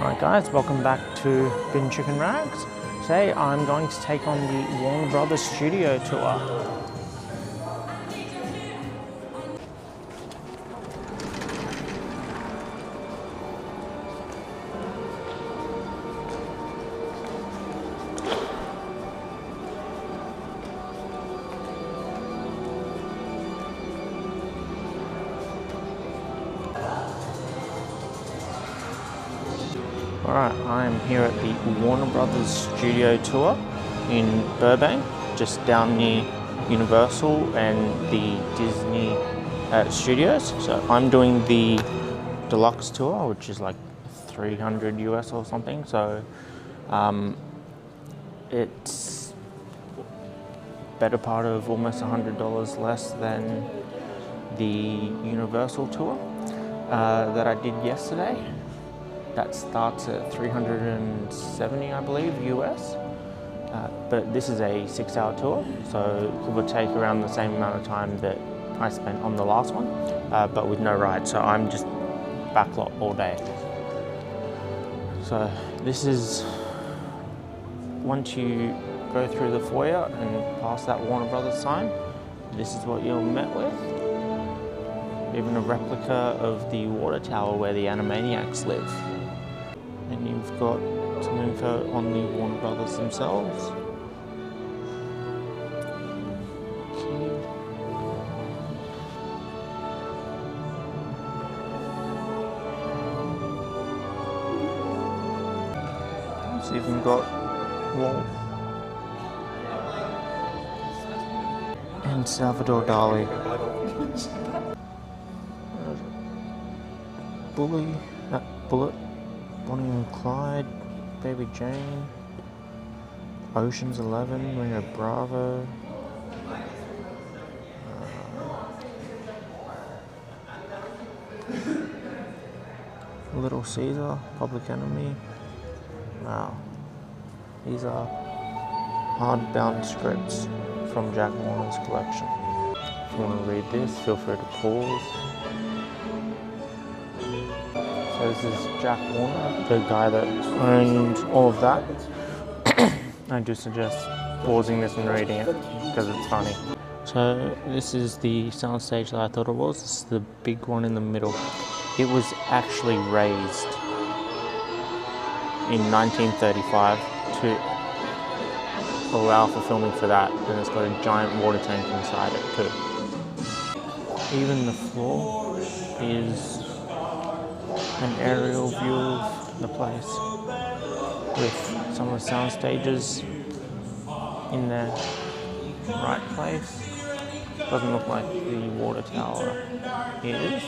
Alright guys, welcome back to Bin Chicken Rags. Today I'm going to take on the Warner Brothers studio tour. Alright, I'm here at the Warner Brothers studio tour in Burbank, just down near Universal and the Disney studios. So I'm doing the deluxe tour, which is like 300 US or something. So it's better part of almost $100 less than the Universal tour that I did yesterday. That starts at 370, I believe, US. But this is a 6-hour tour, so it would take around the same amount of time that I spent on the last one, but with no ride. So I'm just backlot all day. So this is, once you go through the foyer and past that Warner Brothers sign, this is what you're met with. Even a replica of the water tower where the Animaniacs live. And you've got some info on the Warner Brothers themselves. It's even got Walt and Salvador Dali. Bullet. Bonnie and Clyde, Baby Jane, Ocean's 11, Rio Bravo, Little Caesar, Public Enemy. Wow, these are hardbound scripts from Jack Warner's collection. If you want to read this, feel free to pause. So this is Jack Warner, the guy that owned all of that. I do suggest pausing this and reading it because it's funny. So this is the soundstage that I thought it was. This is the big one in the middle. It was actually raised in 1935 to allow for filming for that, and it's got a giant water tank inside it too. Even the floor is an aerial view of the place with some of the sound stages in their right place. Doesn't look like the water tower is,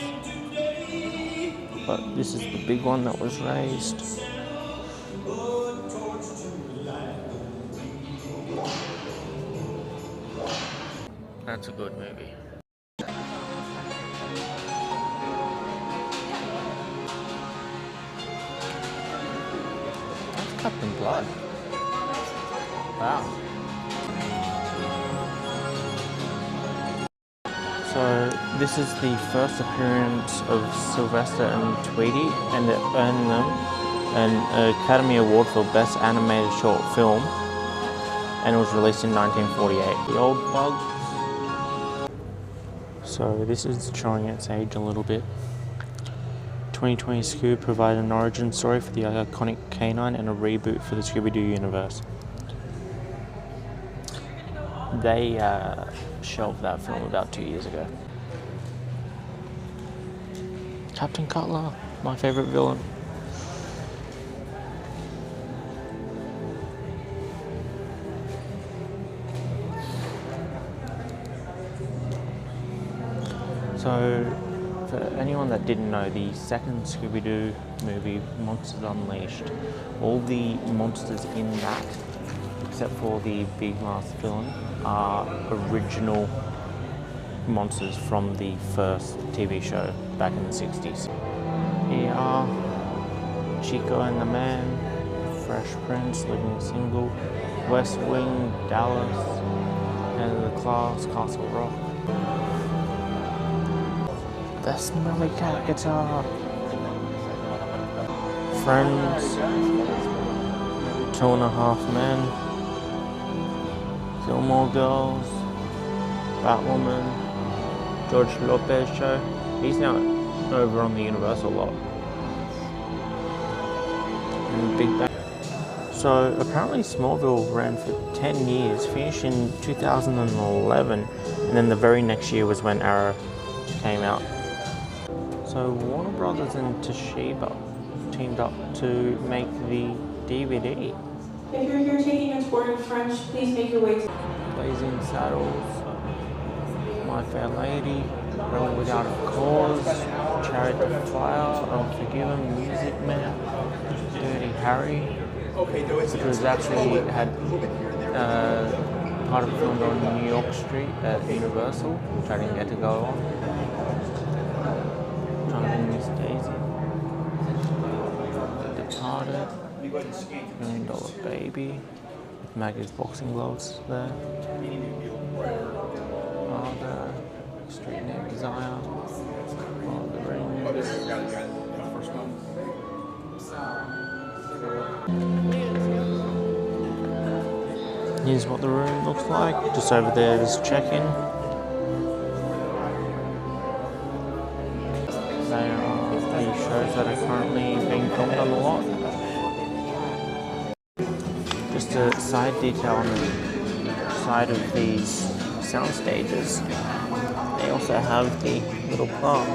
but this is the big one that was raised. That's a good movie. Captain Blood. Wow. So this is the first appearance of Sylvester and Tweety, and it earned them an Academy Award for Best Animated Short Film, and it was released in 1948. The Old Bugs. So this is showing its age a little bit. 2020 Scoob provided an origin story for the iconic canine and a reboot for the Scooby-Doo universe. They shelved that film about 2 years ago. Captain Cutler, my favorite villain. So, for anyone that didn't know, the second Scooby-Doo movie, Monsters Unleashed, all the monsters in that, except for the big masked villain, are original monsters from the first TV show back in the 60s. Here are Chico and the Man, Fresh Prince, Living Single, West Wing, Dallas, Head of the Class, Castle Rock. The Smelly Cat Guitar. Friends, 2.5 Men, Gilmore Girls, Batwoman, George Lopez show. He's now over on the Universal lot. And Big Bang. So apparently Smallville ran for 10 years, finished in 2011, and then the very next year was when Arrow came out. So Warner Brothers and Toshiba teamed up to make the DVD. If you're here taking a tour in French, please make your way to Blazing Saddles, My Fair Lady, Rebel Without a Cause, Chariot of Fire, Unforgiven, Music Man, Dirty Harry, which was actually had part of it filmed on New York Street at Universal, which I didn't get to go on. Driving Miss Daisy, Departed, $1 Million Baby, Maggie's boxing gloves there. Father, Street Name Desire, Lord of the Rings. Here's what the room looks like. Just over there is check-in. They are the shows that are currently being filmed on the lot. Just a side detail on the side of these sound stages. They also have the little plant.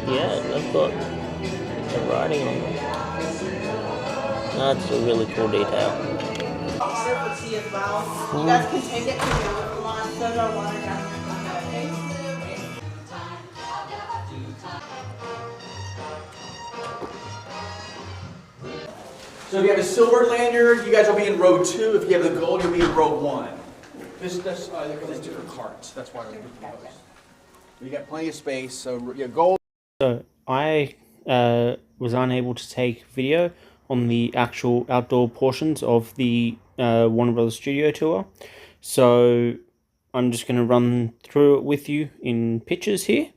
Yeah, they've got the writing on them. That's a really cool detail. water for tea as well. You guys can take it to go if you want soda, water, down here. So if you have a silver lanyard, you guys will be in row 2. If you have the gold, you'll be in row 1. There's different carts. That's why we're doing those. You got plenty of space. So your gold. So I was unable to take video on the actual outdoor portions of the Warner Brothers Studio Tour. So I'm just going to run through it with you in pictures here.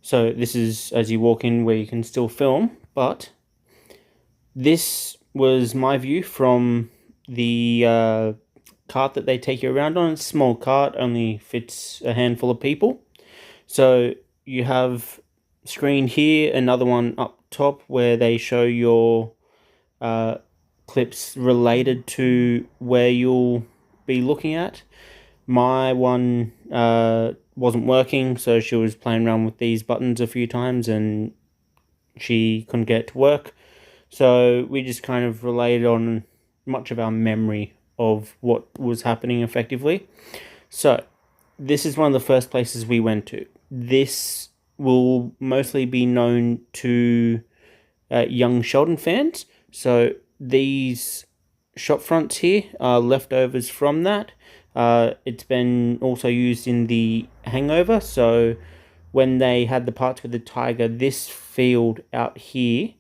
So this is as you walk in where you can still film, but this was my view from the cart that they take you around on. It's a small cart, only fits a handful of people. So you have screen here, another one up top where they show your clips related to where you'll be looking at. My one wasn't working, so she was playing around with these buttons a few times and she couldn't get it to work. So we just kind of relayed on much of our memory of what was happening effectively. So this is one of the first places we went to. This will mostly be known to young Sheldon fans. So these shop fronts here are leftovers from that. It's been also used in the Hangover. So when they had the parts with the tiger, this field out here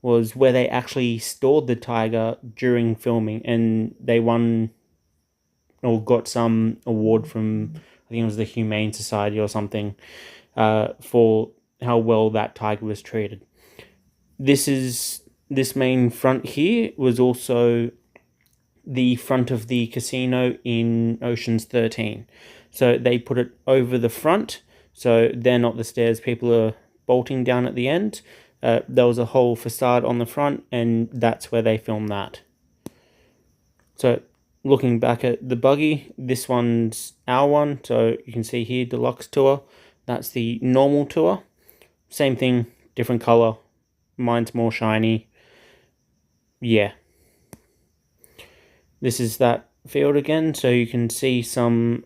was where they actually stored the tiger during filming, and they won or got some award from, I think it was the Humane Society or something, for how well that tiger was treated. This main front here was also the front of the casino in Ocean's 13. So they put it over the front, so they're not the stairs people are bolting down at the end. There was a whole facade on the front, and that's where they filmed that. So looking back at the buggy, this one's our one. So you can see here, Deluxe Tour. That's the normal tour. Same thing, different color. Mine's more shiny. Yeah. This is that field again, so you can see some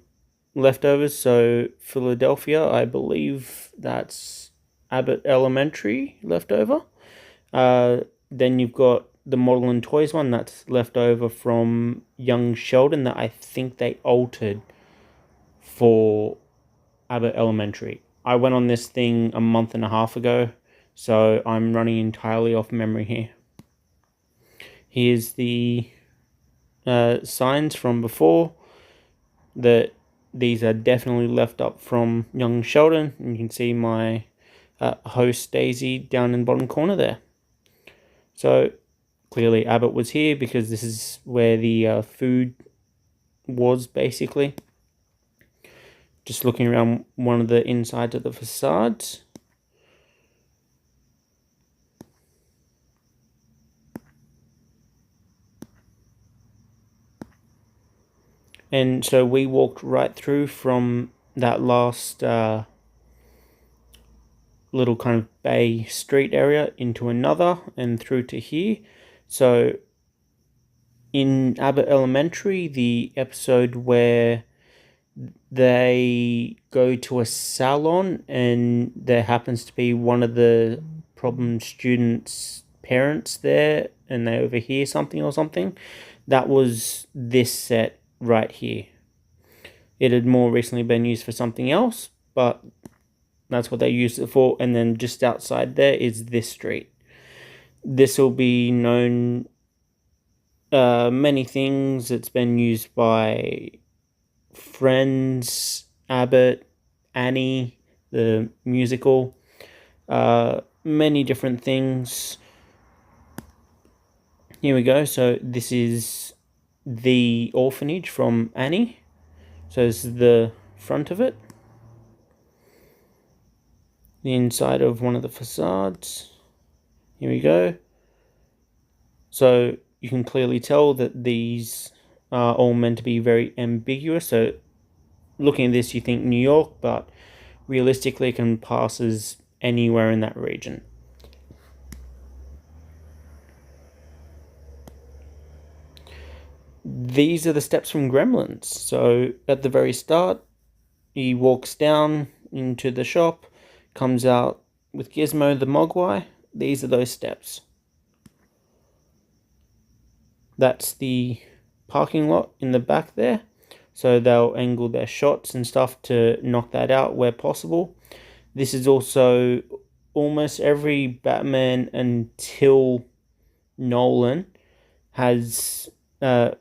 leftovers. So Philadelphia, I believe that's Abbott Elementary leftover. Then you've got the Model and Toys one that's left over from Young Sheldon that I think they altered for Abbott Elementary. I went on this thing a month and a half ago, so I'm running entirely off memory here. Here's the signs from before. That these are definitely left up from Young Sheldon. You can see my host Daisy down in the bottom corner there. So clearly Abbott was here because this is where the food was, basically. Just looking around one of the insides of the facades. And so we walked right through from that last little kind of bay street area into another and through to here. So in Abbott Elementary, the episode where they go to a salon and there happens to be one of the problem students' parents there and they overhear something or something, that was this set right here. It had more recently been used for something else, but that's what they used it for. And then just outside there is this street. This will be known many things. It's been used by Friends, Abbott, Annie, the musical, many different things. Here we go. So this is the orphanage from Annie. So this is the front of it. The inside of one of the facades. Here we go. So you can clearly tell that these are all meant to be very ambiguous. So looking at this, you think New York, but realistically it can pass as anywhere in that region. These are the steps from Gremlins. So at the very start, he walks down into the shop, comes out with Gizmo the Mogwai. These are those steps. That's the parking lot in the back there. So they'll angle their shots and stuff to knock that out where possible. This is also almost every Batman until Nolan has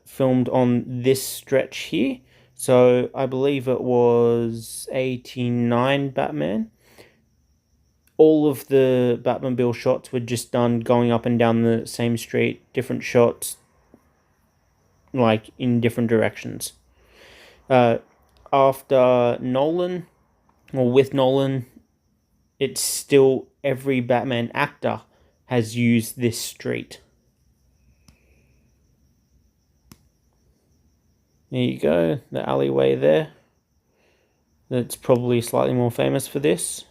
filmed on this stretch here. So I believe it was 89 Batman. All of the Batmobile shots were just done going up and down the same street, different shots, like in different directions. After Nolan, or with Nolan, it's still every Batman actor has used this street. There you go, the alleyway there. That's probably slightly more famous for this.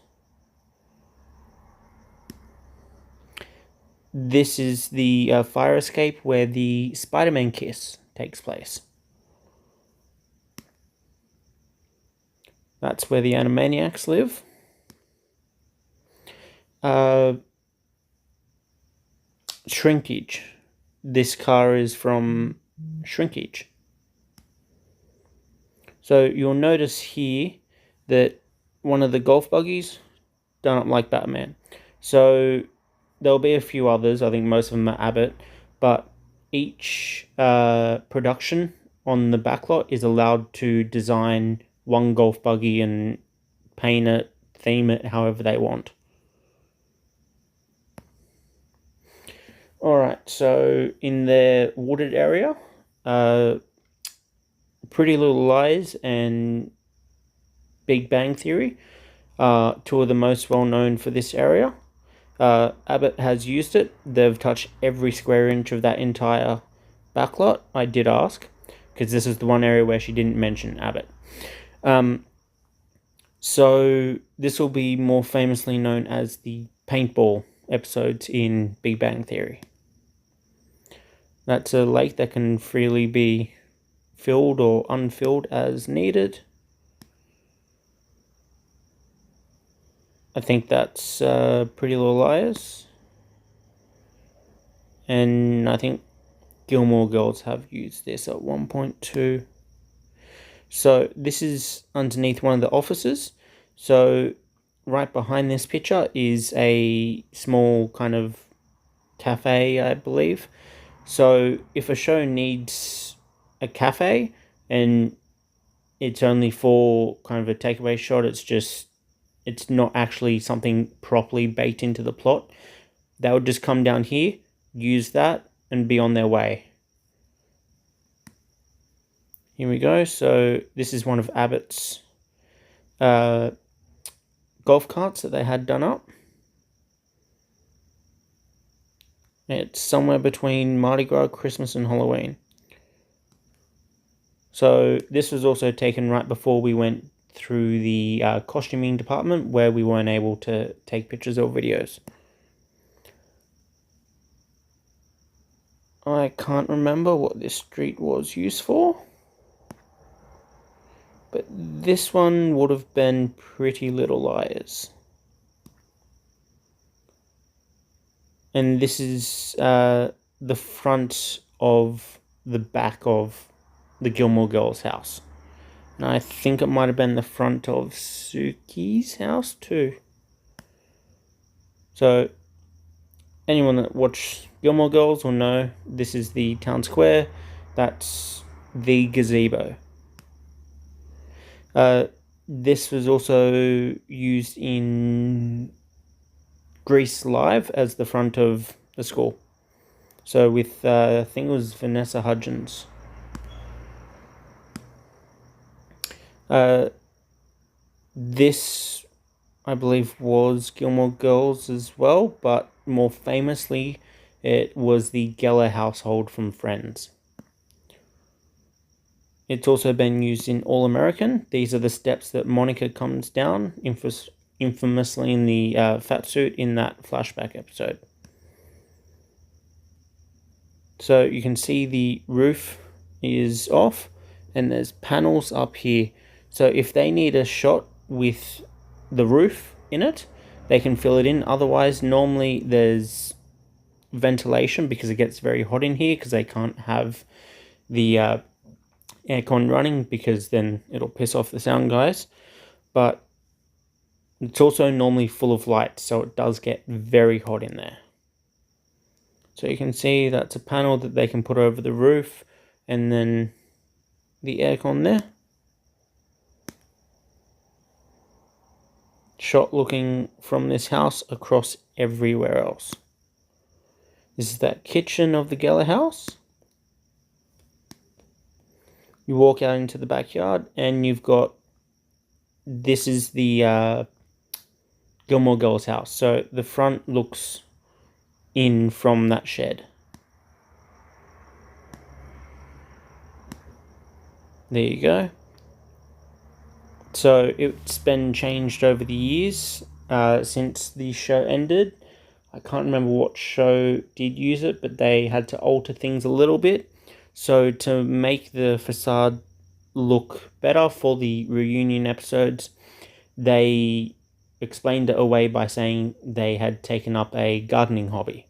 This is the fire escape where the Spider-Man kiss takes place. That's where the Animaniacs live. Shrinkage. This car is from Shrinkage. So you'll notice here that one of the golf buggies done up like Batman. So there'll be a few others. I think most of them are Abbott, but each production on the backlot is allowed to design one golf buggy and paint it, theme it however they want. Alright, so in their wooded area, Pretty Little Lies and Big Bang Theory are two of the most well known for this area. Abbott has used it. They've touched every square inch of that entire backlot. I did ask, because this is the one area where she didn't mention Abbott. So this will be more famously known as the paintball episodes in Big Bang Theory. That's a lake that can freely be filled or unfilled as needed. I think that's Pretty Little Liars. And I think Gilmore Girls have used this at 1.2. So this is underneath one of the offices. So right behind this picture is a small kind of cafe, I believe. So if a show needs a cafe and it's only for kind of a takeaway shot, it's it's not actually something properly baked into the plot, they would just come down here, use that, and be on their way. Here we go. So this is one of Abbott's golf carts that they had done up. It's somewhere between Mardi Gras, Christmas, and Halloween. So this was also taken right before we went through the costuming department, where we weren't able to take pictures or videos. I can't remember what this street was used for, but this one would have been Pretty Little Liars. And this is the front of the back of the Gilmore Girls' house. And I think it might have been the front of Suki's house too. So anyone that watched Gilmore Girls will know this is the town square. That's the gazebo. This was also used in Grease Live as the front of the school. So with, I think it was Vanessa Hudgens. This, I believe, was Gilmore Girls as well, but more famously, it was the Geller household from Friends. It's also been used in All American. These are the steps that Monica comes down, infamously in the fat suit in that flashback episode. So you can see the roof is off, and there's panels up here. So if they need a shot with the roof in it, they can fill it in. Otherwise, normally there's ventilation because it gets very hot in here, because they can't have the aircon running, because then it'll piss off the sound guys. But it's also normally full of light, so it does get very hot in there. So you can see that's a panel that they can put over the roof, and then the aircon there. Shot looking from this house across everywhere else. This is that kitchen of the Geller house. You walk out into the backyard, and you've got, this is the Gilmore Girls' house. So the front looks in from that shed. There you go. So it's been changed over the years since the show ended. I can't remember what show did use it, but they had to alter things a little bit. So to make the facade look better for the reunion episodes, they explained it away by saying they had taken up a gardening hobby.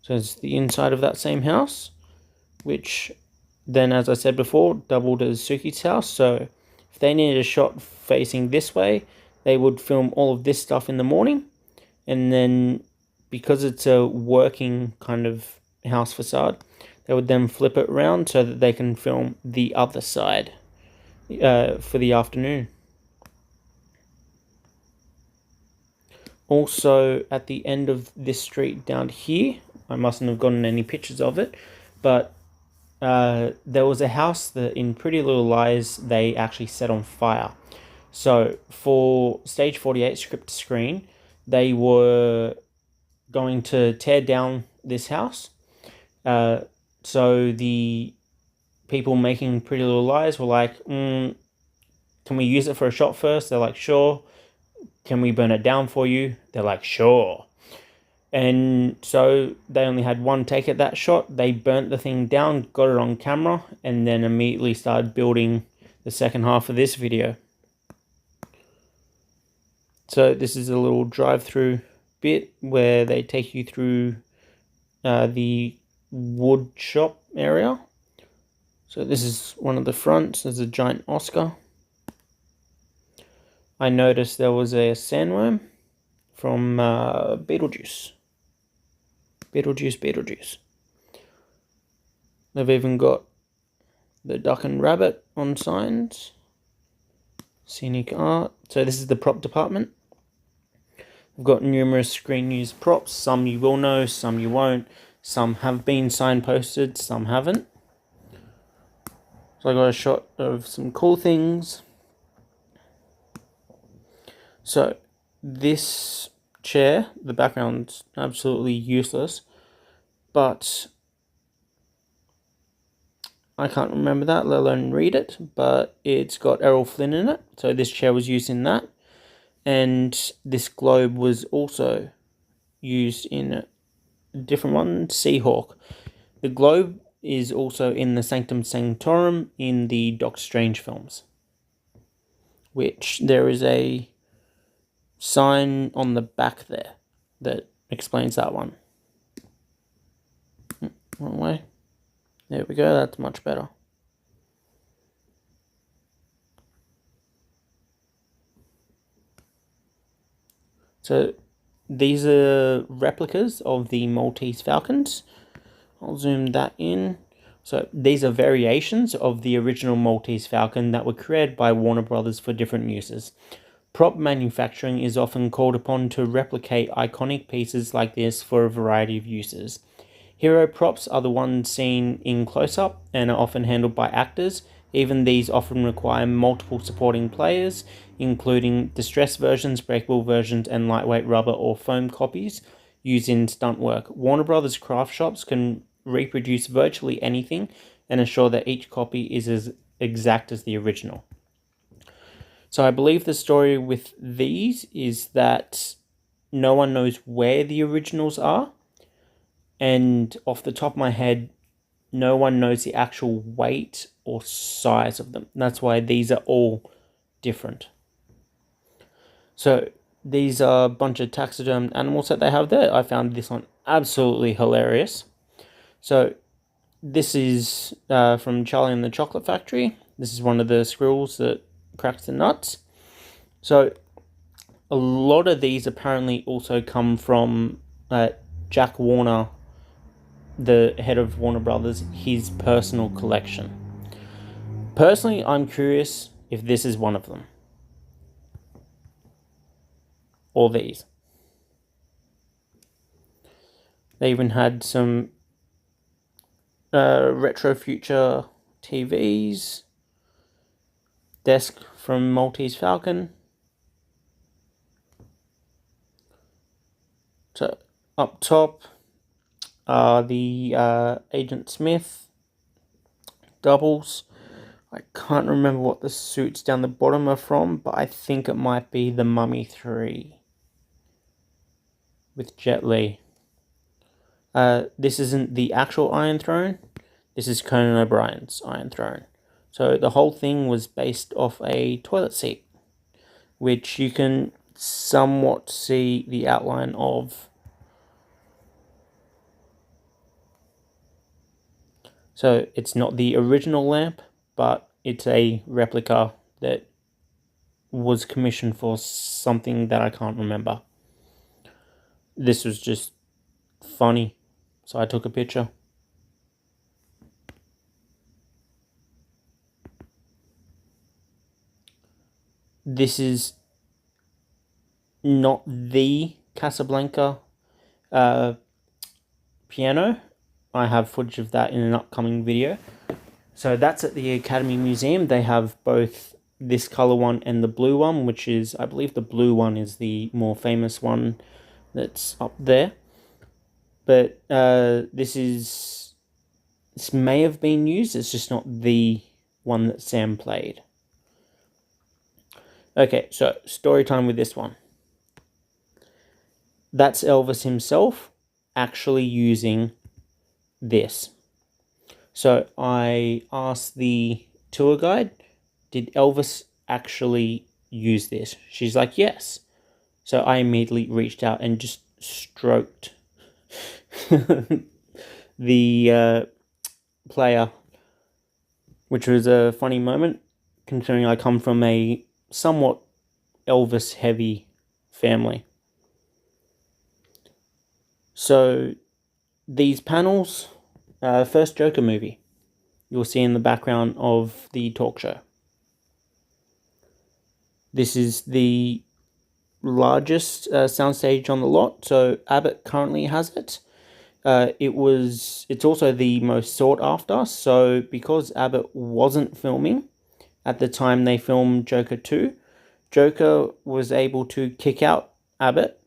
So it's the inside of that same house, which then, as I said before, doubled as Suki's house. So if they needed a shot facing this way, they would film all of this stuff in the morning, and then because it's a working kind of house facade, they would then flip it around so that they can film the other side for the afternoon. Also, at the end of this street down here, I mustn't have gotten any pictures of it, but there was a house that in Pretty Little Lies they actually set on fire. So for Stage 48 script to screen, they were going to tear down this house. So the people making Pretty Little Lies were like, can we use it for a shot first? They're like, sure. Can we burn it down for you? They're like, sure. And so they only had one take at that shot. They burnt the thing down, got it on camera, and then immediately started building the second half of this video. So this is a little drive-through bit where they take you through the wood shop area. So this is one of the fronts. There's a giant Oscar. I noticed there was a sandworm from Beetlejuice. Beetlejuice. They've even got the duck and rabbit on signs. Scenic art. So this is the prop department. We've got numerous screen use props. Some you will know, some you won't. Some have been signposted, some haven't. So I got a shot of some cool things. So this chair, the background's absolutely useless, but I can't remember that, let alone read it, but it's got Errol Flynn in it, so this chair was used in that. And this globe was also used in a different one, Seahawk. The globe is also in the Sanctum Sanctorum in the Doctor Strange films, which there is a sign on the back there that explains that one. Wrong way. There we go, that's much better. So these are replicas of the Maltese Falcons. I'll zoom that in. So these are variations of the original Maltese Falcon that were created by Warner Brothers for different uses. Prop manufacturing is often called upon to replicate iconic pieces like this for a variety of uses. Hero props are the ones seen in close-up and are often handled by actors. Even these often require multiple supporting players, including distressed versions, breakable versions, and lightweight rubber or foam copies used in stunt work. Warner Brothers craft shops can reproduce virtually anything and ensure that each copy is as exact as the original. So I believe the story with these is that no one knows where the originals are, and off the top of my head, no one knows the actual weight or size of them. That's why these are all different. So these are a bunch of taxidermed animals that they have there. I found this one absolutely hilarious. So this is from Charlie and the Chocolate Factory. This is one of the squirrels that cracks the nuts. So a lot of these apparently also come from Jack Warner, the head of Warner Brothers, his personal collection. Personally, I'm curious if this is one of them. Or these. They even had some retro future TVs. Desk from Maltese Falcon. So up top are the Agent Smith doubles. I can't remember what the suits down the bottom are from, but I think it might be the Mummy 3 with Jet Li. This isn't the actual Iron Throne. This is Conan O'Brien's Iron Throne. So the whole thing was based off a toilet seat, which you can somewhat see the outline of. So it's not the original lamp, but it's a replica that was commissioned for something that I can't remember. This was just funny, so I took a picture. This is not the Casablanca piano. I have footage of that in an upcoming video. So that's at the Academy Museum. They have both this color one and the blue one, which is, I believe the blue one is the more famous one that's up there. But this may have been used, it's just not the one that Sam played. Okay, so story time with this one. That's Elvis himself actually using this. So I asked the tour guide, did Elvis actually use this? She's like, yes. So I immediately reached out and just stroked the player, which was a funny moment considering I come from a somewhat Elvis heavy family. So these panels, first Joker movie, you'll see in the background of the talk show. This is the largest soundstage on the lot, so Abbott currently has it. It's also the most sought after, so because Abbott wasn't filming at the time they filmed Joker 2, Joker was able to kick out Abbott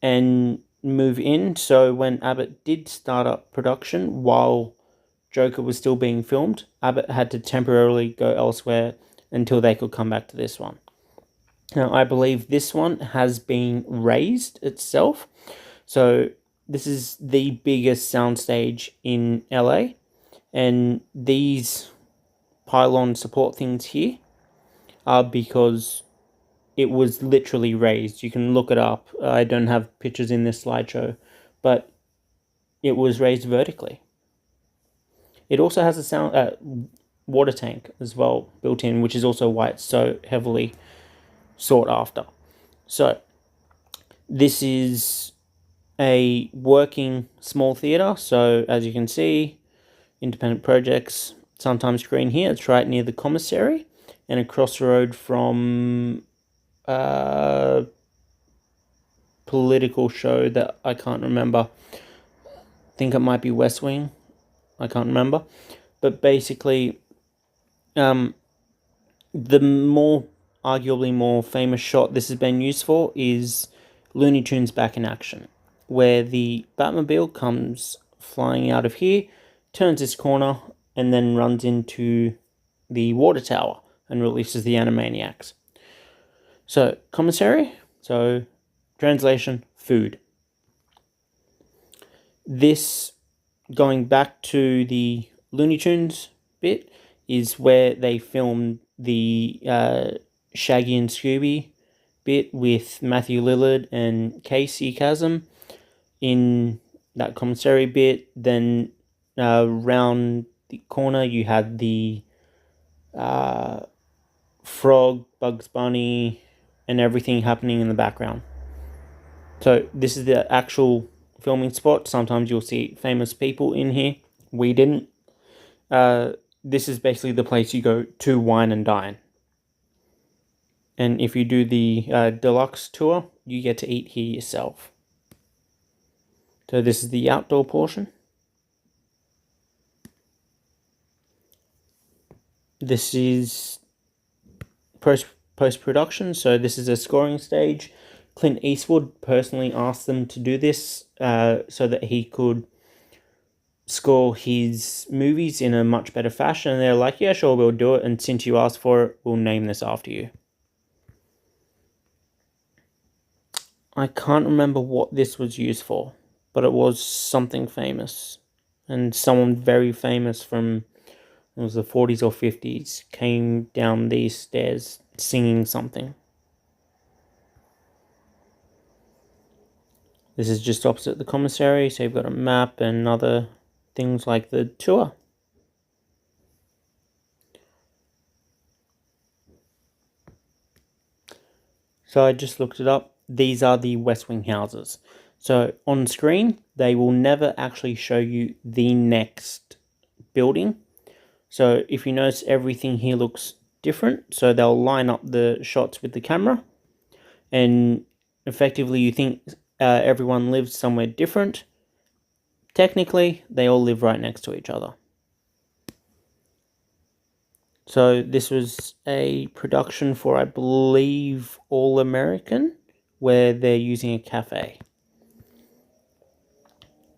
and move in, so when Abbott did start up production while Joker was still being filmed, Abbott had to temporarily go elsewhere until they could come back to this one. Now, I believe this one has been raised itself, so this is the biggest soundstage in LA, and these pylon support things here are because it was literally raised. You can look it up. I don't have pictures in this slideshow, but it was raised vertically. It also has a water tank as well built in, which is also why it's so heavily sought after. So this is a working small theater. So as you can see, independent projects sometimes screen here. It's right near the commissary and across the road from political show that I can't remember. I think it might be West Wing. I can't remember. But basically, the arguably more famous shot this has been used for is Looney Tunes Back in Action, where the Batmobile comes flying out of here, turns this corner, and then runs into the water tower and releases the Animaniacs. So, commissary, so translation, food. This, going back to the Looney Tunes bit, is where they filmed the Shaggy and Scooby bit with Matthew Lillard and Casey Kasem in that commissary bit. Then round the corner you had the Frog, Bugs Bunny, and everything happening in the background. So this is the actual filming spot. Sometimes you'll see famous people in here. We didn't. This is basically the place you go to wine and dine. And if you do the deluxe tour, you get to eat here yourself. So this is the outdoor portion. This is post-production, so this is a scoring stage. Clint Eastwood personally asked them to do this so that he could score his movies in a much better fashion. And they're like, yeah, sure, we'll do it. And since you asked for it, we'll name this after you. I can't remember what this was used for, but it was something famous. And someone very famous from, it was the 40s or 50s, came down these stairs singing something. This is just opposite the commissary, so you've got a map and other things like the tour. So I just looked it up. These are the West Wing houses. So on screen, they will never actually show you the next building. So if you notice, everything here looks different. So they'll line up the shots with the camera. And effectively, you think everyone lives somewhere different. Technically, they all live right next to each other. So this was a production for, I believe, All American, where they're using a cafe.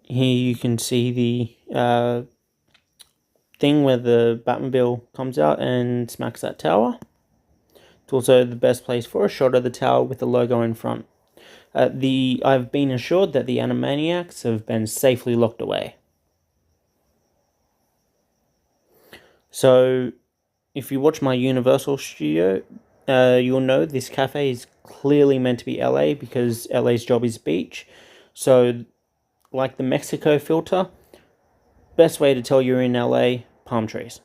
Here you can see the thing where the Batmobile comes out and smacks that tower. It's also the best place for a shot of the tower with the logo in front. I've been assured that the Animaniacs have been safely locked away. So, if you watch my Universal Studio, you'll know this cafe is clearly meant to be LA because LA's job is beach. So, like the Mexico filter, best way to tell you're in LA, palm trees.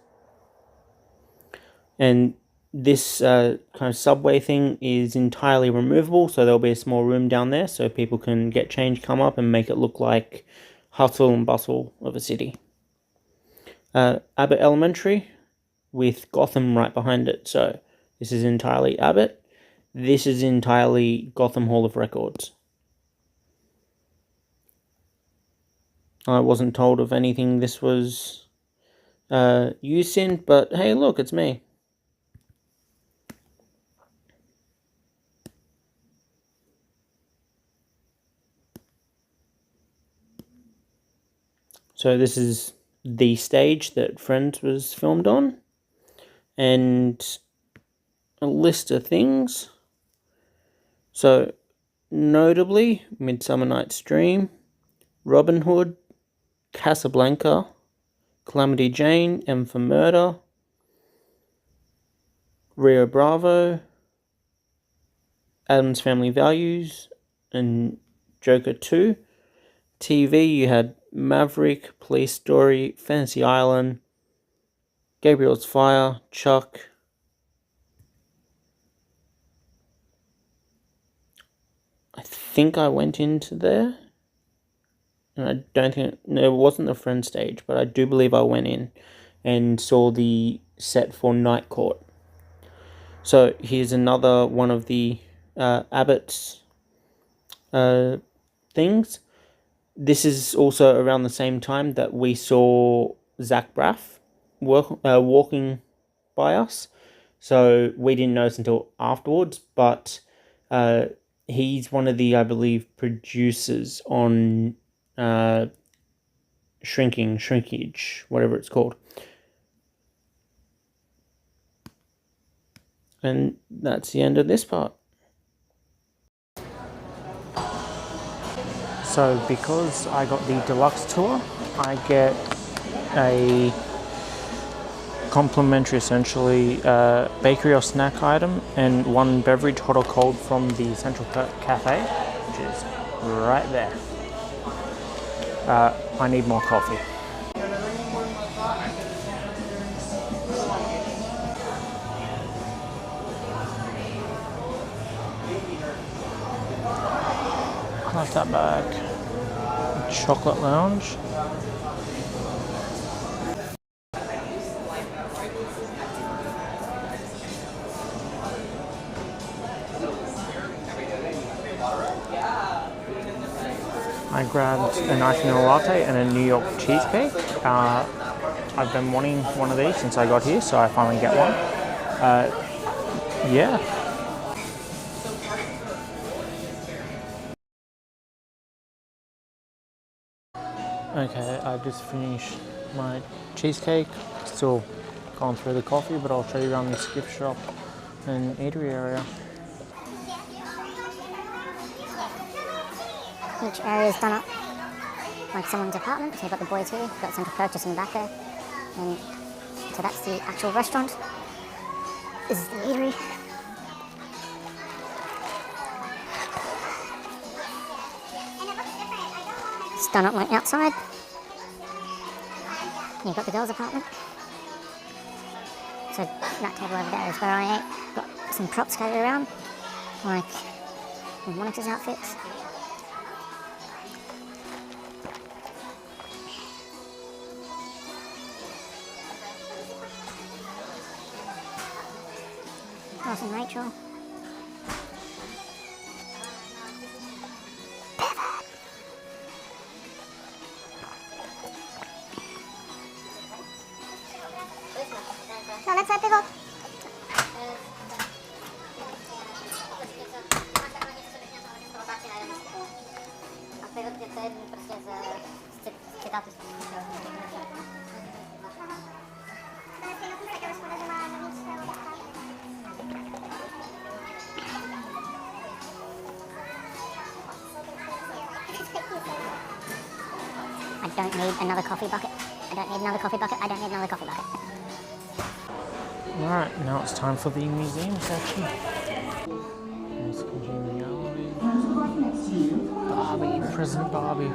And this kind of subway thing is entirely removable, so there'll be a small room down there so people can get change, come up, and make it look like hustle and bustle of a city. Abbott Elementary with Gotham right behind it, so this is entirely Abbott. This is entirely Gotham Hall of Records. I wasn't told of anything this was used in, but hey, look, it's me. So this is the stage that Friends was filmed on, and a list of things. So, notably, Midsummer Night's Dream, Robin Hood, Casablanca, Calamity Jane, M for Murder, Rio Bravo, Addams Family Values, and Joker 2. TV, you had Maverick, Police Story, Fantasy Island, Gabriel's Fire, Chuck. I think I went into there, and I don't think, no, it wasn't the Friend stage, but I do believe I went in and saw the set for Night Court. So here's another one of the Abbott's things. This is also around the same time that we saw Zach Braff walking by us. So we didn't notice until afterwards, but he's one of the, I believe, producers on Shrinkage, whatever it's called. And that's the end of this part. So because I got the deluxe tour, I get a complimentary, essentially, bakery or snack item and one beverage, hot or cold, from the Central Perk Cafe, which is right there. I need more coffee. I like that bag. Chocolate Lounge. I grabbed a nice vanilla latte and a New York cheesecake. I've been wanting one of these since I got here, so I finally get one. Yeah. Okay, I just finished my cheesecake. Still going through the coffee, but I'll show you around this gift shop and eatery area. Each area is done up like someone's apartment. So you've got the boys here, you've got Central Perk just in the back there. And so that's the actual restaurant. This is the eatery. It's done up like outside. You've got the girls' apartment. So that table over there is where I ate. Got some props scattered around, like Monica's outfits. Ross and Rachel. No, that's not pickle. I don't need another coffee bucket. I don't need another coffee bucket. I don't need another coffee bucket. Alright, now it's time for the museum section. There's Congeniality. Barbie, President Barbie.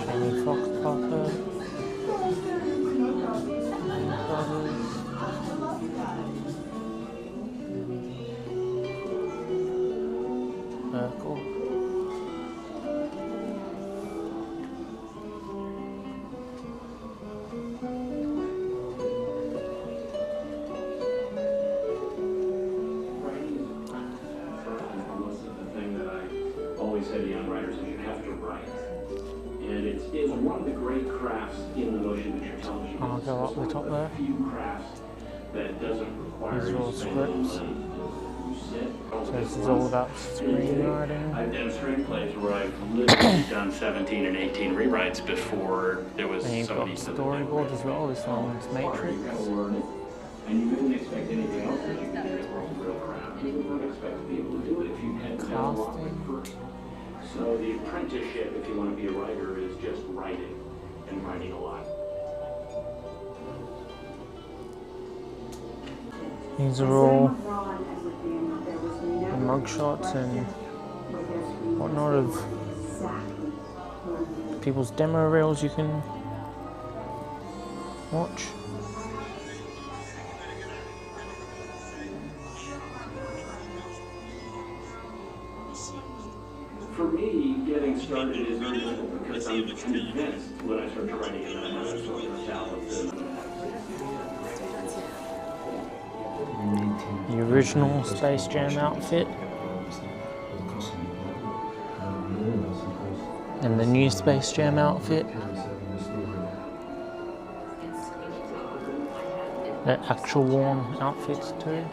Jamie Foxx puppet. Brothers. Perk. say to young writers is you have to write. And it's one of the great crafts in the motion picture television. I'll go up the top there. A few crafts that doesn't require These are all you to spend any scripts. money. You sit. So this is all about screenwriting. I've done screenplays where I've literally done 17 and 18 rewrites before there was And you've got somebody storyboards as well. This one's Matrix. And you wouldn't expect anything else that you could do in a real craft. You wouldn't expect to be able to do it if you hadn't done a lot first. So the apprenticeship, if you want to be a writer, is just writing and writing a lot. These are all the mugshots and whatnot of people's demo reels you can watch. For me, getting started is very difficult because I'm convinced when I start writing it that I have a sort of talent. The original Space Jam outfit and the new Space Jam outfit. The actual worn outfits too.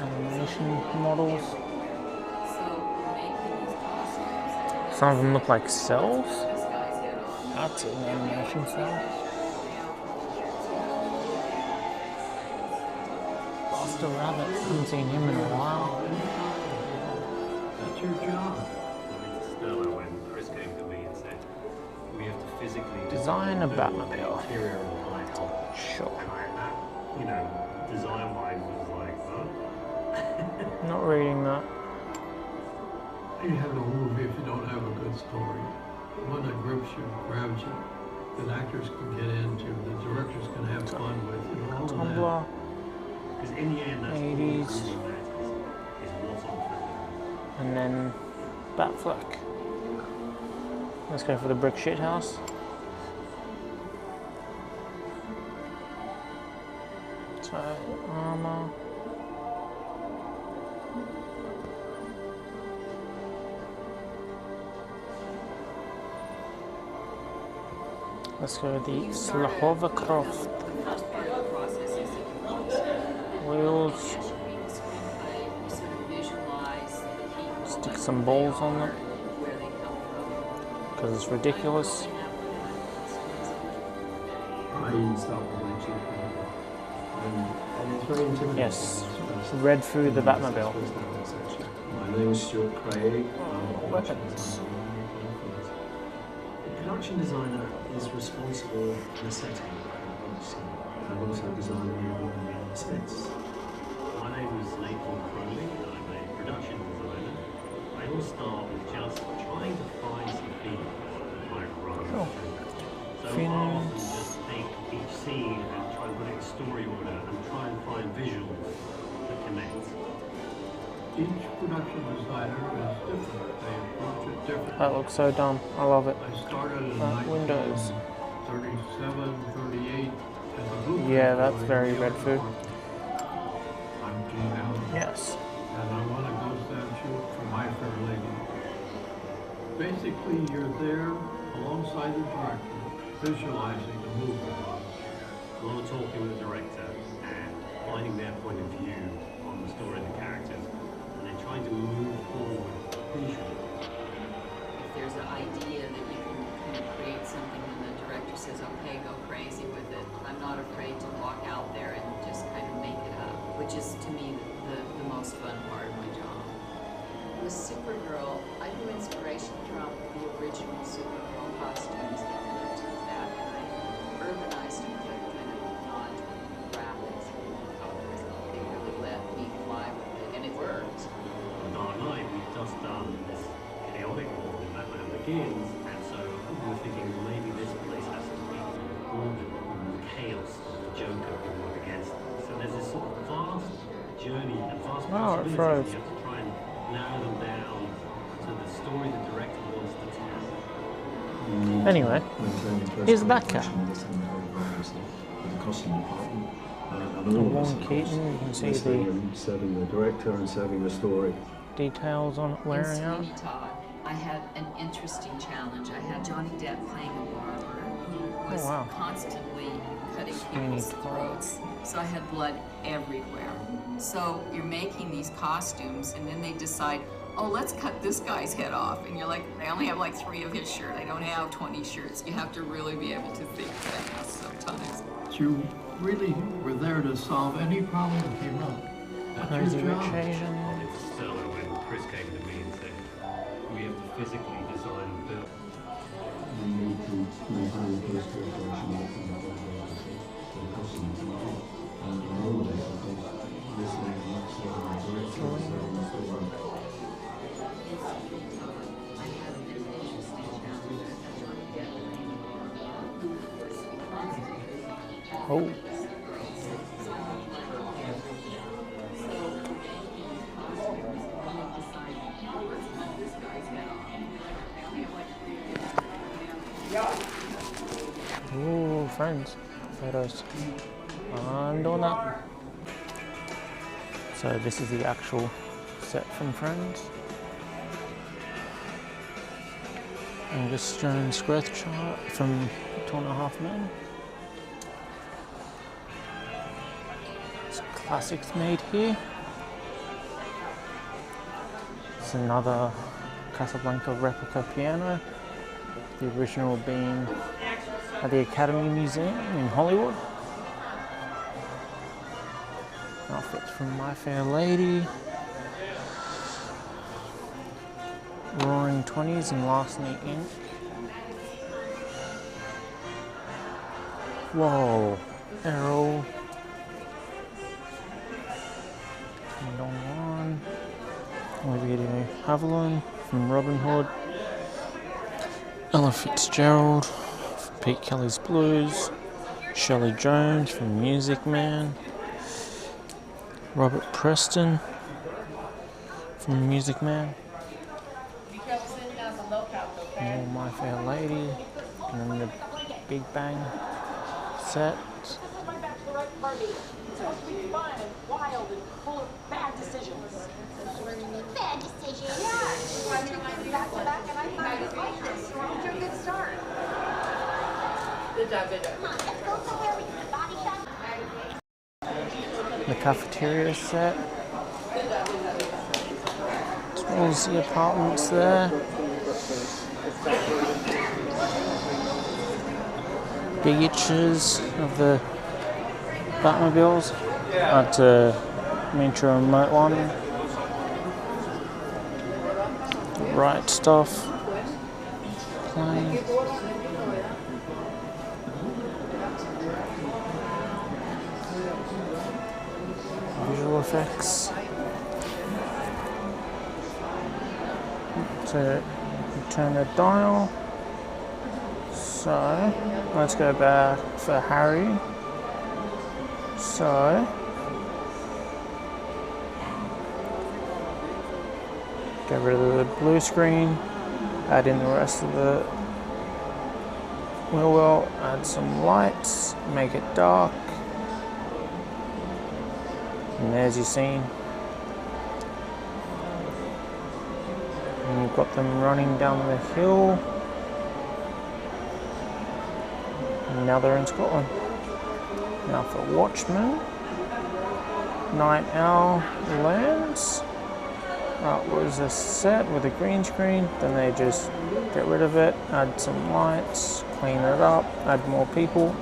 Animation models. Some of them look like cells. That's an animation cell. Buster Rabbit, haven't seen him in a while. That's your job. Stella, when Chris came to me and said, we have to physically Design a Batmobile. interior of the black hole. Sure. You know, design-wise was like, huh? Not reading that. You have a movie if you don't have a good story. One that grips you, grabs you, that actors can get into, the directors can have fun with, you know, all of that. Tumblr, Because in the end, that's 80s. all that is what's on film. and then Batfleck. Let's go for the brick shit house. So, armor. Let's go with the Slahova Croft. Wheels. Stick some balls on them. Because it's ridiculous. I installed the magic. And it's very intimidating. Yes. Read through the Batmobile. My name is Stuart Craig. Weapons. The production designer is responsible for the setting. I've also designed the sets. My name is Nathan Crowley, and I'm a production designer. I all start with just trying to find some feeling in my run. Oh. So Feeling. I'll often just take each scene and try to put it in story order and try and find visuals that connect. Each production designer is different. They approach it differently. That looks so dumb. I love it. I started in Windows. 1937, 38 as a blueprint Yeah, that's boy in very the Red Food. apartment. I'm Gene Allen. Yes. And I want a ghost statue for My Fair Lady. Basically, you're there alongside the director, visualizing the movie. A lot of talking with the director and finding their point of view on the story and the characters, and then trying to move forward visually. If there's an idea that you can kind of create something and the director says, okay, go crazy with it, I'm not afraid to walk out there and just kind of make it up, which is to me the most fun part of my job. With Supergirl, I drew inspiration from the original Supergirl costumes that went to that, and I urbanized them to kind of nod to graphics and colors. They really let me fly with it, and it worked. On Dark Knight, we've just done this chaotic world in Batman Begins, and so we were thinking, well, maybe this place has to be ordered, the chaos of the Joker we work against. So there's this sort of vast journey and vast Wow, it possibilities. froze. You have to try and narrow them down to the story the director wants to tell. Anyway, here's the Batcat. With the costume department. And all of us, Warren of course, Keaton, you can see listening the and serving the director and serving the story. details on it wearing In out. Sweeney Todd, I had an interesting challenge. I had Johnny Depp playing a barber who was wow. constantly cutting Sweeney people's Todd. throats. So I had blood everywhere. So you're making these costumes and then they decide, oh, let's cut this guy's head off. And you're like, I only have like 3 of his shirt. I don't have 20 shirts. You have to really be able to think fast sometimes. You really were there to solve any problem that came up. That's Crazy your Rich job. Asian. It's similar when Chris came to me and said, we have to physically design and build. We need to maintain close cooperation with the customers and all of it, of course, listening and not serving the director and serving the story. I had an interesting challenge. I had Johnny Depp playing a barber who was constantly Oh. Ooh, friends, photos. I'm doing that. So this is the actual set from Friends. Angus Jones growth chart from 2.5 Men. It's classics made here. It's another Casablanca replica piano. The original being at the Academy Museum in Hollywood. Outfits from My Fair Lady. Roaring 20s and Last Night Ink. Whoa, Errol. Dong Wan. Olivia Havilland from Robin Hood. Ella Fitzgerald from Pete Kelly's Blues. Shelley Jones from Music Man. Robert Preston from Music Man. More My Fair Lady. And then the Big Bang set. This is my bachelorette party. It's supposed to be fun and wild and full of bad decisions. Bad decision. Yeah, I took them back to back and I thought you'd like this. So off to a good start. Good job, good job. Come on, let's go somewhere we can get body shots. The cafeteria set. As well as the apartments there. Big itches of the Batmobiles. That's a miniature remote one. Right Stuff. Playing. Visual effects. To turn the dial. So let's go back for Harry. So get rid of the blue screen, add in the rest of the wheel well, add some lights, make it dark. And there's your scene. And you've got them running down the hill. And now they're in Scotland. Now for Watchmen. Night Owl lands. That was a set with a green screen. Then they just get rid of it, add some lights, clean it up, add more people,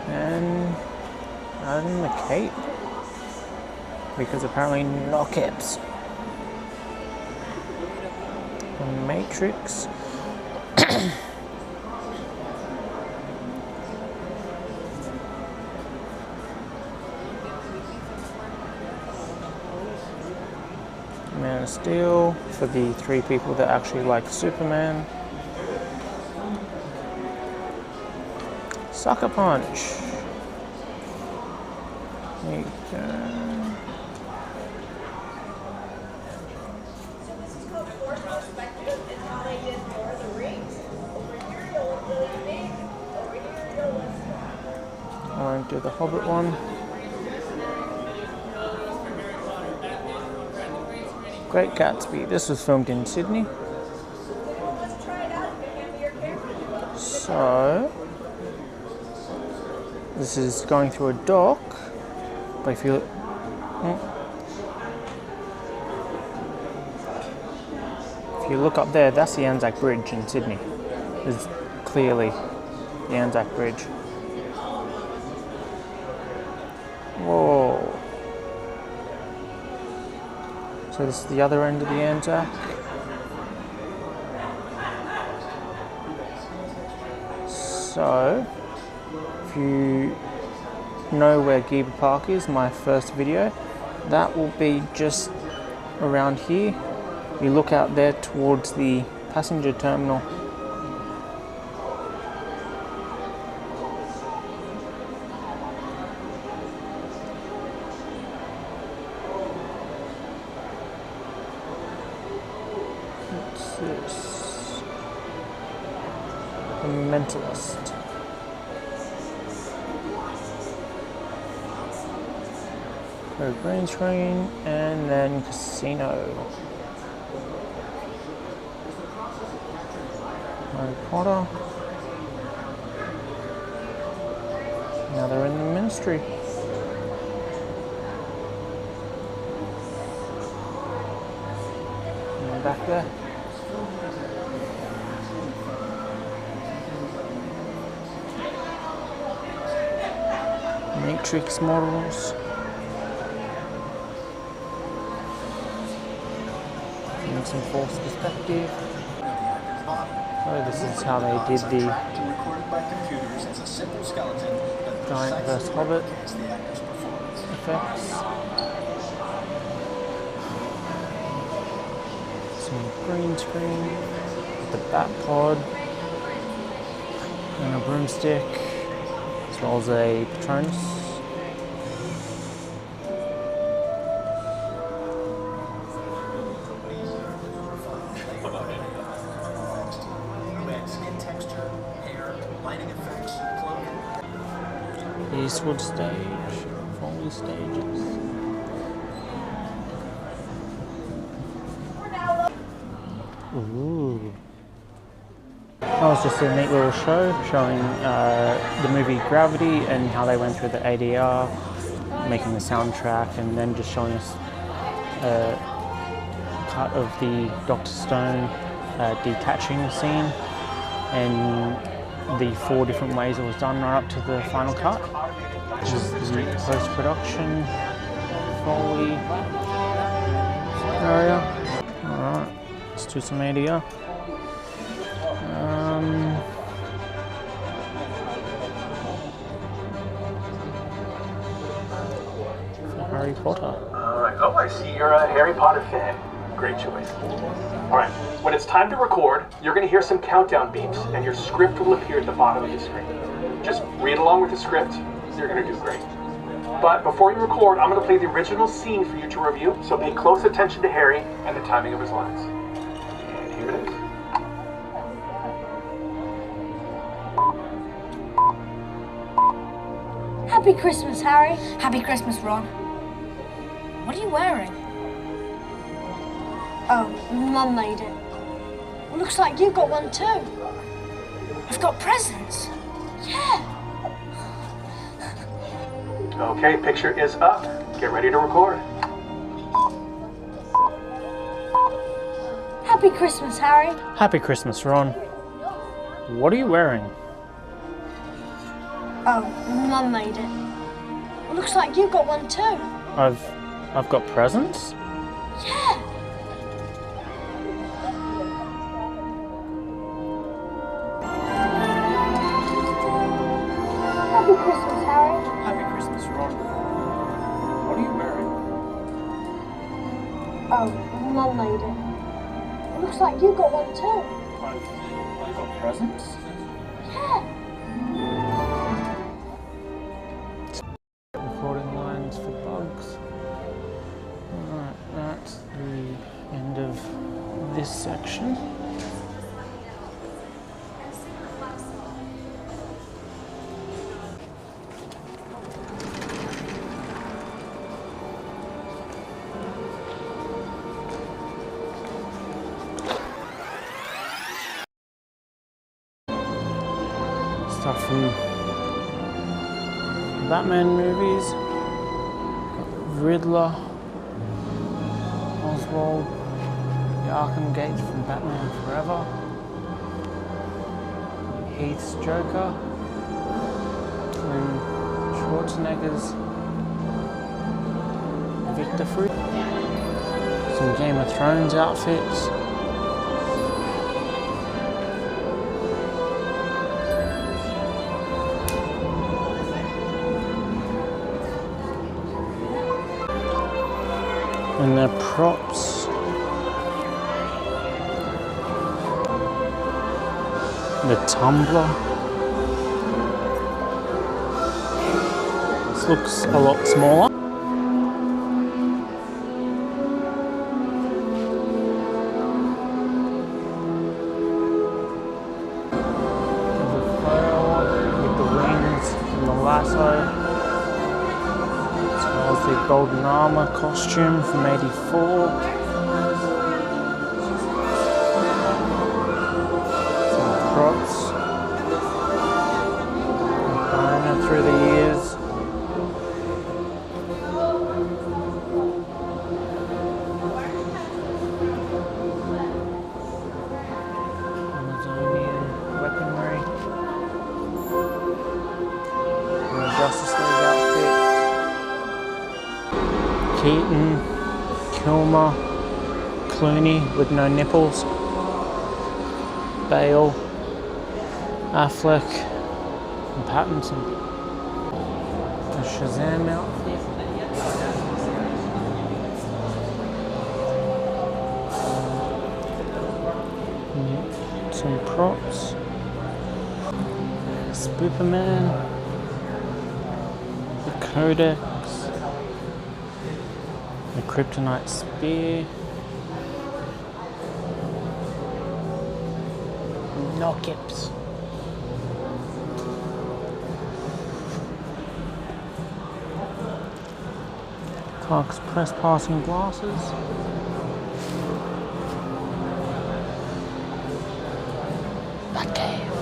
and add in the cape. Because apparently no capes. The Matrix. Man of Steel for the 3 people that actually like Superman. Sucker Punch. There you go. I won't do the Hobbit one. Great Gatsby. This was filmed in Sydney. So, this is going through a dock, but if you look up there, that's the Anzac Bridge in Sydney. There's clearly the Anzac Bridge. Whoa. So this is the other end of the Anzac. So, if you know where Geber Park is, my first video, that will be just around here. You look out there towards the passenger terminal. What's this? The Mentalist. So green screen and then casino. Harry Potter. Now they're in the ministry. And back there. Matrix models. And some false perspective. So this is how they did the Giant vs Hobbit effects. Some green screen with the bat pod and a broomstick, as well as a Patronus. Eastwood stage, Foley stages. Ooh. That was just a neat little show showing the movie Gravity and how they went through the ADR, making the soundtrack, and then just showing us a cut of the Dr. Stone detaching scene and the 4 different ways it was done right up to the final cut, which is the post-production Foley area. Alright, let's do some ADR. Harry Potter. Alright, oh, I see you're a Harry Potter fan. Great choice. Alright, when it's time to record, you're going to hear some countdown beeps, and your script will appear at the bottom of the screen. Just read along with the script, you're going to do great. But before you record, I'm going to play the original scene for you to review, so pay close attention to Harry and the timing of his lines. And here it is. Happy Christmas, Harry. Happy Christmas, Ron. What are you wearing? Oh, Mum made it. Looks like you've got one too. I've got presents. Yeah. Okay, picture is up. Get ready to record. Happy Christmas, Harry. Happy Christmas, Ron. What are you wearing? Oh, Mum made it. Looks like you've got one too. I've got presents? Yeah. Happy Christmas, Harry. Happy Christmas, Ron. What are you wearing? Oh, Mum made it. Looks like you've got one too. I've got presents? Yeah. Recording lines for bugs. Alright, that's the end of this section. stuff from Batman movies. Riddler, Oswald, the Arkham Gates from Batman Forever, Heath's Joker, and Schwarzenegger's Victor Fruit. Some Game of Thrones outfits. And their props. The tumbler. This looks a lot smaller. There's a photo with the wings and the lasso. As well as the golden armor costume from '84. Props through the years. Amazonian weaponry. And the Justice League outfit. Keaton, Kilmer, Clooney with no nipples. Bale, Affleck, and Pattinson. A Shazam outfit. Some props. Superman. The Codex. The Kryptonite Spear. Knockups. Clark's press passing glasses. Batcave.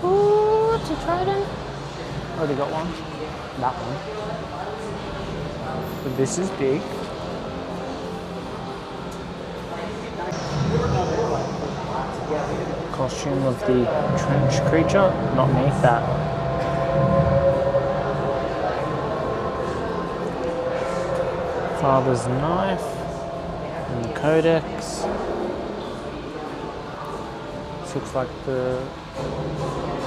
Ooh, what's a trident? Already got one. That one. But this is big. Costume of the trench creature, not me, that. Father's knife and the Codex. This looks like the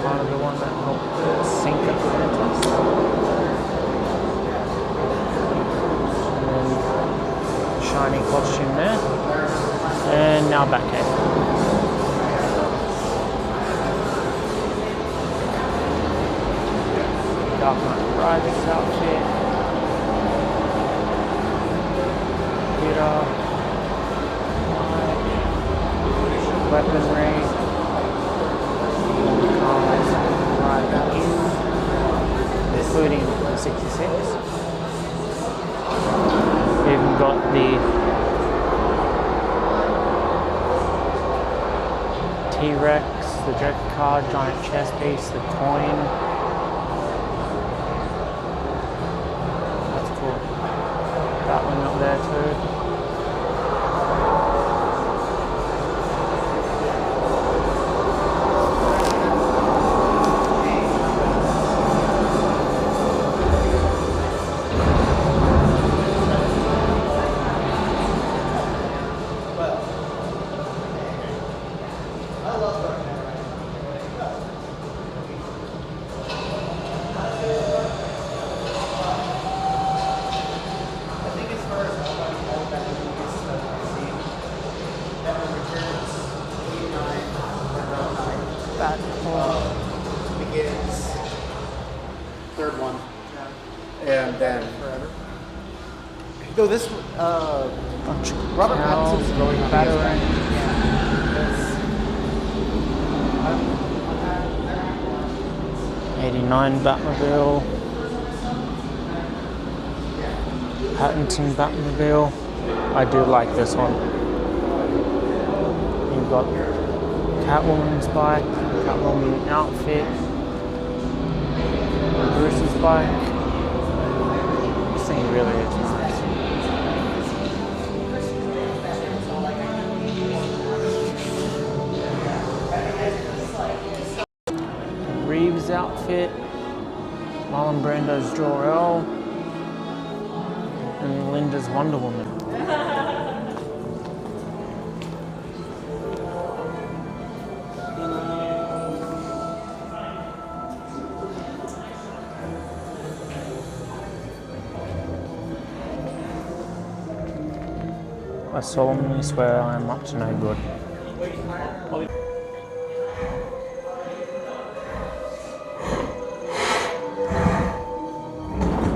part of the one that helped sink Atlantis. And then shiny costume there. And now Batcave. Dark Knight Rises outfit. Peter. Weaponry. Cars right in, including the 66. We've even got the T-Rex, the Joker card, giant chess piece, the coin. That's cool. That one up there too. Begins. Third one. And then forever. Though this Robert Pattinson's going Batarang. '89 Batmobile. Pattinson Batmobile. I do like this one. You've got Catwoman's bike, Catwoman outfit. Bruce's bike. This thing really is nice. Reeves outfit. Marlon Brando's Jor-El. And Linda's Wonder Woman. I solemnly swear I am up to no good.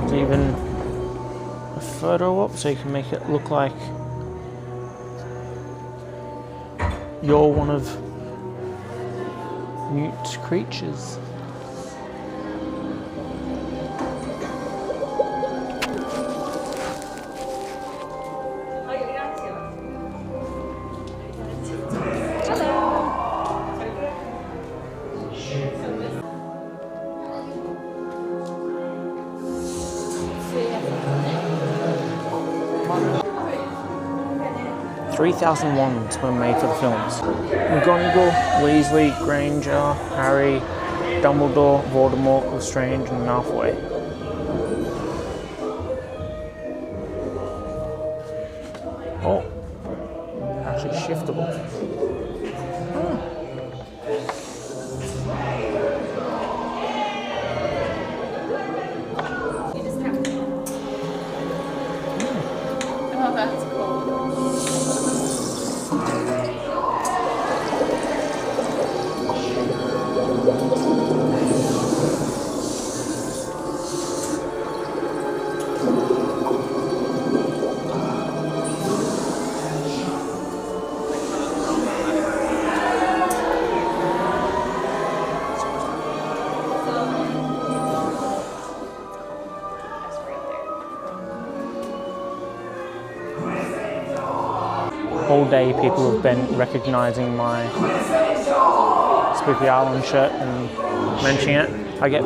There's even a photo op so you can make it look like you're one of Newt's creatures. $3,001 were made for the films. McGonagall, Weasley, Granger, Harry, Dumbledore, Voldemort, Lestrange, and Malfoy. Oh, actually shiftable. Oh, that's cool. All day people have been recognising my Spooky Island shirt and mentioning it. I get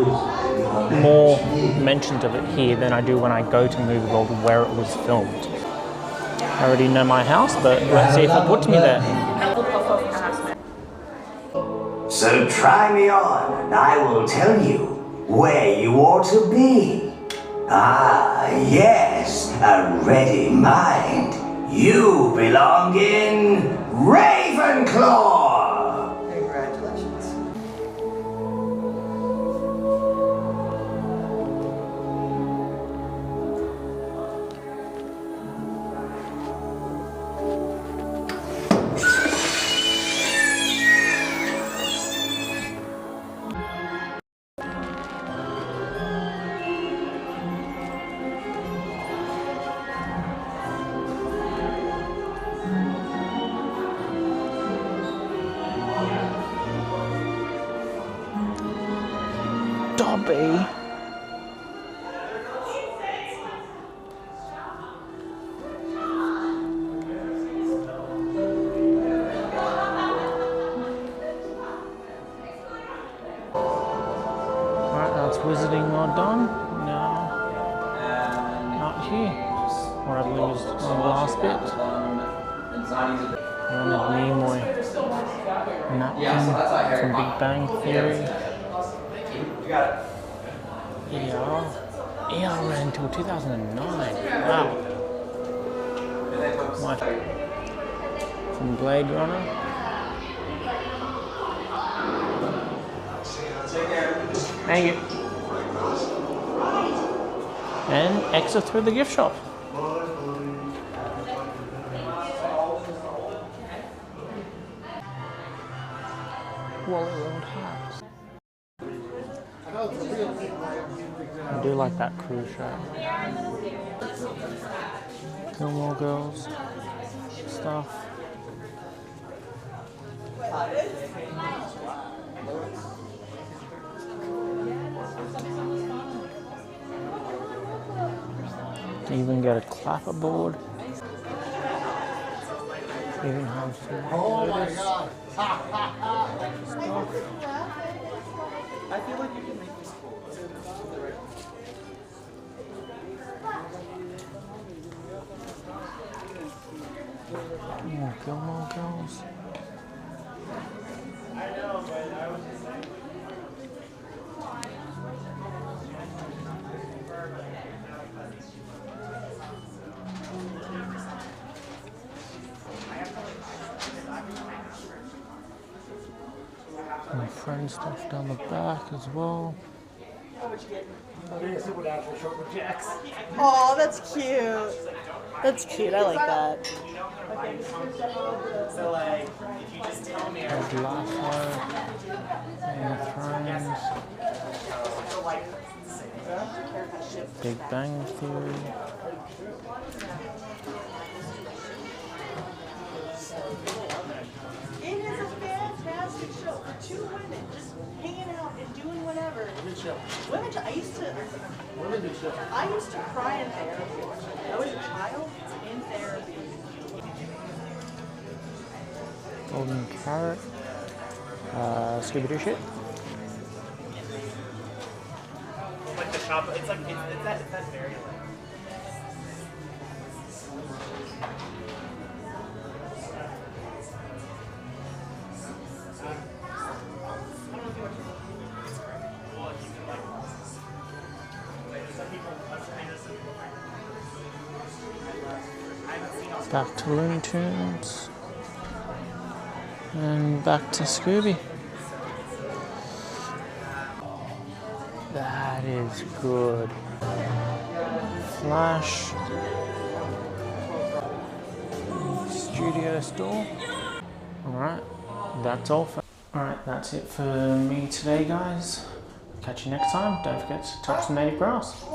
more mentions of it here than I do when I go to Movie World where it was filmed. I already know my house, but let's see if it puts me there. So try me on and I will tell you where you ought to be. Ah, yes, a ready mind. You belong in Ravenclaw! Congratulations. Dobby. Alright, that's wizarding mod done. Now, out here, where I used on the last bit. Leonard Nimoy napkin from Big Bang Theory. ER ran until 2009. Wow. From Blade Runner. Thank you. And exit through the gift shop. Wally World hats. I do like that cruise shirt. Gilmore Girls stuff. Even get a clapperboard. Even has Oh my god! I feel like you can make this cool. More Gilmore Girls. I know, but I was just saying. And friend stuff down the back as well. Oh, that's cute. That's cute. I like that. So like, if you just tell me There's Lasso, Game of Thrones, Big Bang Theory. It is a fantastic show for two women just hanging out and doing whatever. Women show. Women show. I used to cry in therapy. I was a child in therapy. Golden Carrot. Scooby-Doo shit. like the shop. It's like it's that very like. Back to Looney Tunes. And back to Scooby. That is good. Flash. Studio store. Alright, that's all for. Alright, that's it for me today, guys. Catch you next time. Don't forget to touch the native grass.